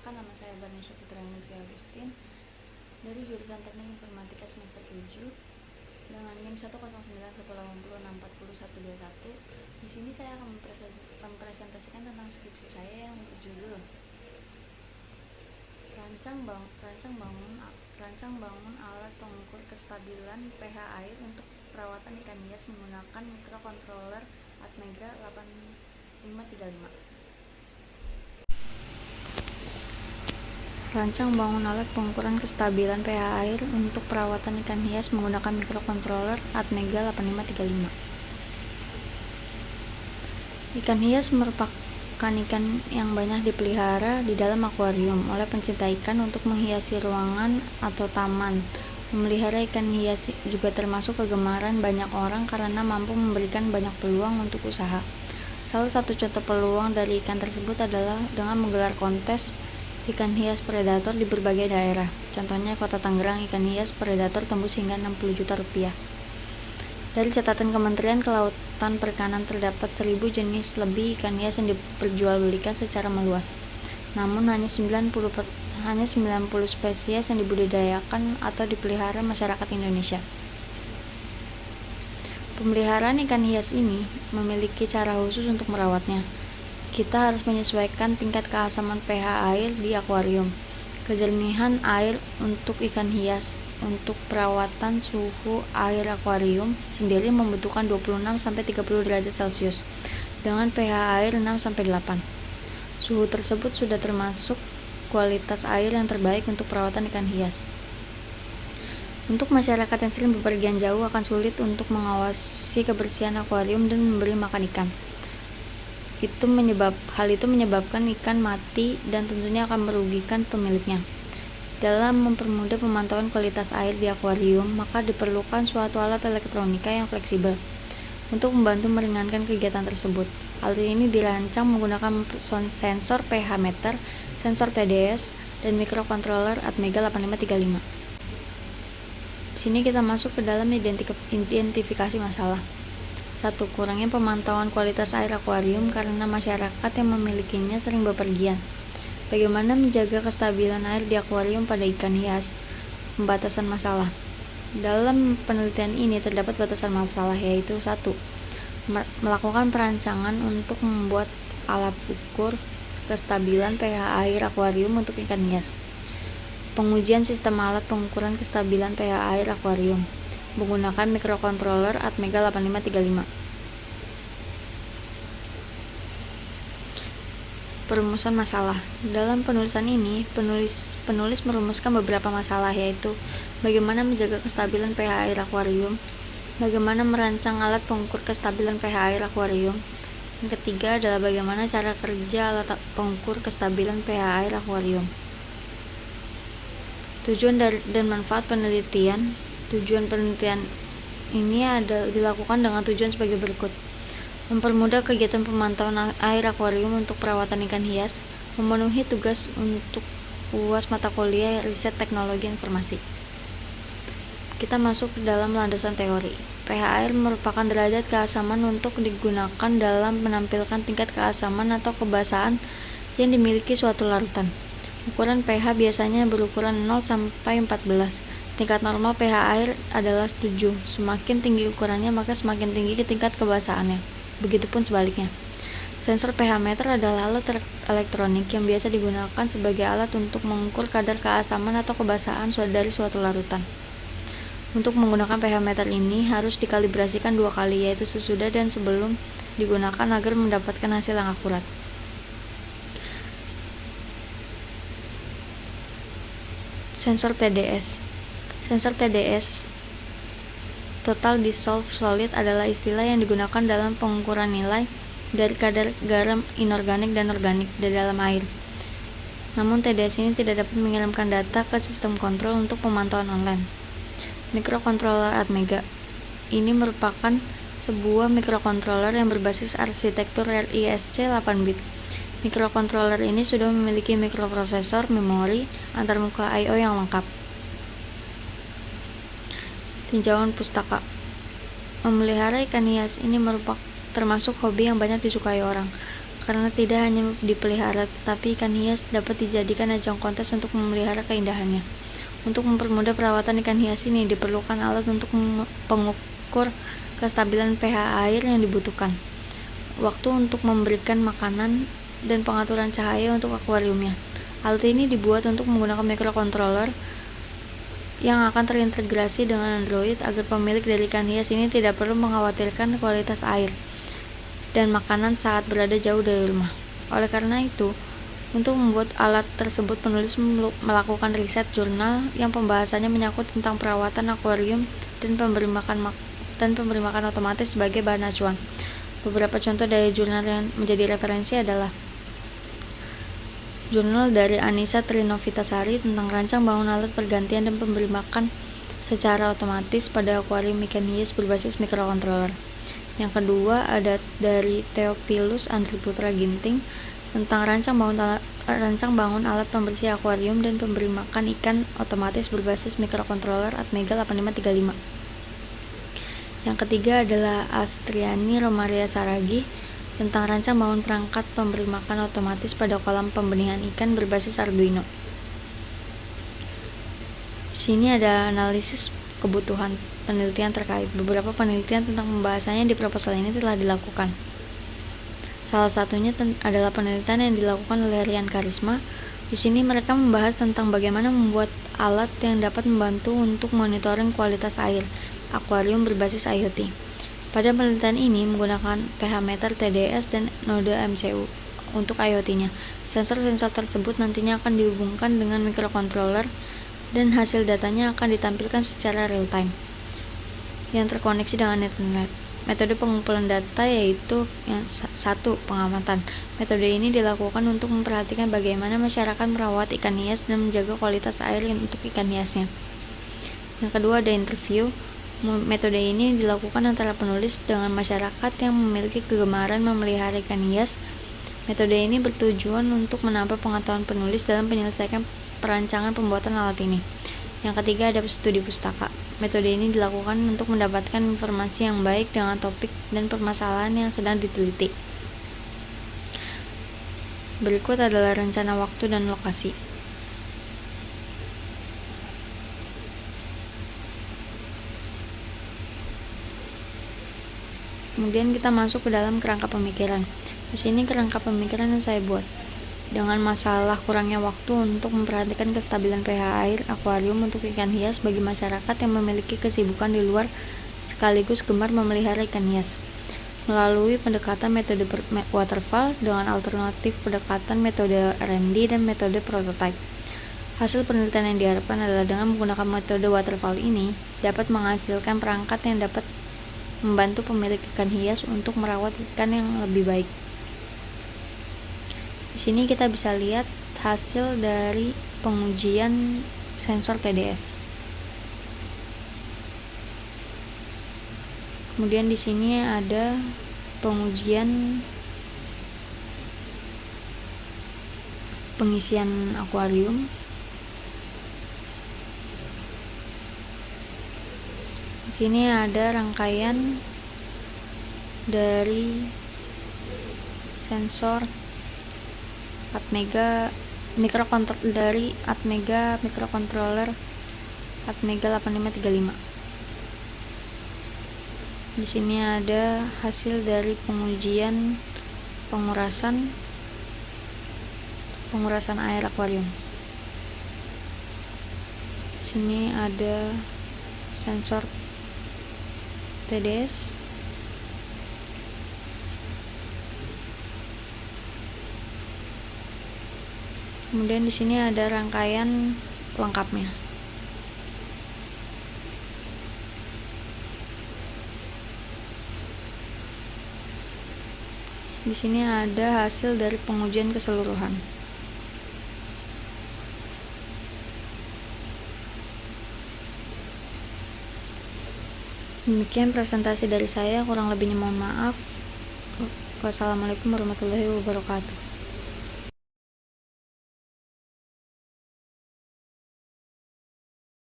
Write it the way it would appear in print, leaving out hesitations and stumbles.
Perkenalkan, nama saya Barnisha Putrani Agustin dari jurusan Teknik Informatika semester 7 dengan NIM 1091806404121. Di sini saya akan mempresentasikan tentang skripsi saya yang berjudul Rancang bangun alat pengukur kestabilan pH air untuk perawatan ikan hias menggunakan mikrokontroler Atmega 8535. Rancang bangun alat pengukuran kestabilan pH air untuk perawatan ikan hias menggunakan mikrokontroler Atmega 8535. Ikan hias merupakan ikan yang banyak dipelihara di dalam akuarium oleh pencinta ikan untuk menghiasi ruangan atau taman. Memelihara ikan hias juga termasuk kegemaran banyak orang karena mampu memberikan banyak peluang untuk usaha. Salah satu contoh peluang dari ikan tersebut adalah dengan menggelar kontes ikan hias predator di berbagai daerah. Contohnya Kota Tangerang, ikan hias predator tembus hingga 60 juta rupiah. Dari catatan Kementerian Kelautan Perikanan terdapat 1000 jenis lebih ikan hias yang diperjualbelikan secara meluas. Namun hanya 90 spesies yang dibudidayakan atau dipelihara masyarakat Indonesia. Pemeliharaan ikan hias ini memiliki cara khusus untuk merawatnya. Kita harus menyesuaikan tingkat keasaman pH air di akuarium, kejernihan air untuk ikan hias. Untuk perawatan, suhu air akuarium sendiri membutuhkan 26-30 derajat Celcius dengan pH air 6-8. Suhu tersebut sudah termasuk kualitas air yang terbaik untuk perawatan ikan hias. Untuk masyarakat yang sering bepergian jauh akan sulit untuk mengawasi kebersihan akuarium dan memberi makan ikan. Hal itu menyebabkan ikan mati dan tentunya akan merugikan pemiliknya. Dalam mempermudah pemantauan kualitas air di akuarium, maka diperlukan suatu alat elektronika yang fleksibel untuk membantu meringankan kegiatan tersebut. Alat ini dirancang menggunakan sensor pH meter, sensor TDS, dan mikrokontroler Atmega 8535. Di sini kita masuk ke dalam identifikasi masalah. 1. Kurangnya pemantauan kualitas air akuarium karena masyarakat yang memilikinya sering bepergian. Bagaimana menjaga kestabilan air di akuarium pada ikan hias? Pembatasan masalah. Dalam penelitian ini terdapat batasan masalah, yaitu 1. Melakukan perancangan untuk membuat alat ukur kestabilan pH air akuarium untuk ikan hias. Pengujian sistem alat pengukuran kestabilan pH air akuarium menggunakan mikrokontroler Atmega 8535. Perumusan masalah. Dalam penulisan ini, penulis merumuskan beberapa masalah, yaitu bagaimana menjaga kestabilan pH air akuarium, bagaimana merancang alat pengukur kestabilan pH air akuarium. Yang ketiga adalah bagaimana cara kerja alat pengukur kestabilan pH air akuarium. Tujuan dan manfaat penelitian. Tujuan penelitian ini dilakukan dengan tujuan sebagai berikut: mempermudah kegiatan pemantauan air akuarium untuk perawatan ikan hias, memenuhi tugas untuk UAS mata kuliah riset teknologi informasi. Kita masuk ke dalam landasan teori. pH air merupakan derajat keasaman untuk digunakan dalam menampilkan tingkat keasaman atau kebasahan yang dimiliki suatu larutan. Ukuran pH biasanya berukuran 0-14. Tingkat normal pH air adalah 7. Semakin tinggi ukurannya, maka semakin tinggi tingkat kebasahannya. Begitupun sebaliknya. Sensor pH meter adalah alat elektronik yang biasa digunakan sebagai alat untuk mengukur kadar keasaman atau kebasahan dari suatu larutan. Untuk menggunakan pH meter ini harus dikalibrasikan 2 kali, yaitu sesudah dan sebelum digunakan agar mendapatkan hasil yang akurat. Sensor TDS. Sensor TDS, Total Dissolved Solid, adalah istilah yang digunakan dalam pengukuran nilai dari kadar garam inorganik dan organik di dalam air. Namun TDS ini tidak dapat mengirimkan data ke sistem kontrol untuk pemantauan online. Mikrokontroler Atmega. Ini merupakan sebuah mikrokontroler yang berbasis arsitektur RISC 8-bit. Mikrokontroler ini sudah memiliki mikroprosesor, memori, antarmuka I/O yang lengkap. Tinjauan pustaka. Memelihara ikan hias ini termasuk hobi yang banyak disukai orang, karena tidak hanya dipelihara, tetapi ikan hias dapat dijadikan ajang kontes untuk memelihara keindahannya. Untuk mempermudah perawatan ikan hias ini, diperlukan alat untuk pengukur kestabilan pH air yang dibutuhkan, waktu untuk memberikan makanan, dan pengaturan cahaya untuk akuariumnya. Alat ini dibuat untuk menggunakan microcontroller yang akan terintegrasi dengan Android agar pemilik dari ikan hias ini tidak perlu mengkhawatirkan kualitas air dan makanan saat berada jauh dari rumah. Oleh karena itu, untuk membuat alat tersebut, penulis melakukan riset jurnal yang pembahasannya menyangkut tentang perawatan akuarium dan pemberi makan otomatis sebagai bahan acuan. Beberapa contoh dari jurnal yang menjadi referensi adalah jurnal dari Anissa Trinovitasari tentang rancang bangun alat pergantian dan pemberi makan secara otomatis pada akuarium ikan hias berbasis microcontroller. Yang kedua ada dari Theophilus Andri Putra Ginting tentang rancang bangun alat pembersih akuarium dan pemberi makan ikan otomatis berbasis microcontroller Atmega 8535. Yang ketiga adalah Astriani Romaria Saragi tentang rancang bangun perangkat pemberi makan otomatis pada kolam pembenihan ikan berbasis Arduino. Sini ada analisis kebutuhan penelitian terkait. Beberapa penelitian tentang pembahasannya di proposal ini telah dilakukan. Salah satunya adalah penelitian yang dilakukan oleh Rian Karisma. Di sini mereka membahas tentang bagaimana membuat alat yang dapat membantu untuk monitoring kualitas air akuarium berbasis IoT. Pada penelitian ini menggunakan pH meter TDS dan node MCU untuk IoT-nya. Sensor-sensor tersebut nantinya akan dihubungkan dengan microcontroller dan hasil datanya akan ditampilkan secara real time yang terkoneksi dengan internet. Metode pengumpulan data yaitu yang satu, pengamatan. Metode ini dilakukan untuk memperhatikan bagaimana masyarakat merawat ikan hias dan menjaga kualitas air untuk ikan hiasnya. Yang kedua ada interview. Metode ini dilakukan antara penulis dengan masyarakat yang memiliki kegemaran memelihara ikan hias. Metode ini bertujuan untuk menambah pengetahuan penulis dalam menyelesaikan perancangan pembuatan alat ini. Yang ketiga ada studi pustaka. Metode ini dilakukan untuk mendapatkan informasi yang baik dengan topik dan permasalahan yang sedang diteliti. Berikut adalah rencana waktu dan lokasi. Kemudian kita masuk ke dalam kerangka pemikiran. Di sini kerangka pemikiran yang saya buat. Dengan masalah kurangnya waktu untuk memperhatikan kestabilan pH air akuarium untuk ikan hias bagi masyarakat yang memiliki kesibukan di luar sekaligus gemar memelihara ikan hias. Melalui pendekatan metode waterfall dengan alternatif pendekatan metode R&D dan metode prototype. Hasil penelitian yang diharapkan adalah dengan menggunakan metode waterfall ini dapat menghasilkan perangkat yang dapat membantu pemilik ikan hias untuk merawat ikan yang lebih baik. Di sini kita bisa lihat hasil dari pengujian sensor TDS. Kemudian di sini ada pengujian pengisian akuarium. Di sini ada rangkaian dari sensor Atmega dari Atmega microcontroller Atmega 8535. Di sini ada hasil dari pengujian pengurasan air akuarium. Di sini ada sensor TDS. Kemudian di sini ada rangkaian lengkapnya. Di sini ada hasil dari pengujian keseluruhan. Demikian presentasi dari saya, kurang lebihnya mohon maaf. Wassalamualaikum warahmatullahi wabarakatuh.